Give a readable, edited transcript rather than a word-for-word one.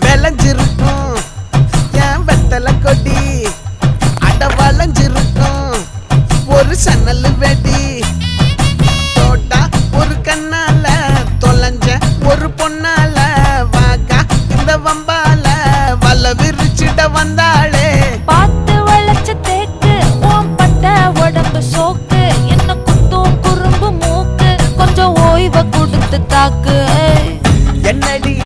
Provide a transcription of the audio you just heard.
விளைஞ்சிருக்கும் என் வெத்தலை கொடி அட வளைஞ்சிருக்கும் ஒரு சன்னல் வெடி தோட்டா ஒரு கண்ணால தொலைஞ்ச ஒரு பொண்ணால வாக்கா இந்த வம்பால வல விரிச்சிட வந்தாளே பார்த்து வளைச்ச தேக்கு ஓம் பட்ட உடம்பு சோக்கு என்ன குத்தும் குறும்பு மூக்கு கொஞ்சம் ஓய்வை கொடுத்து தாக்கு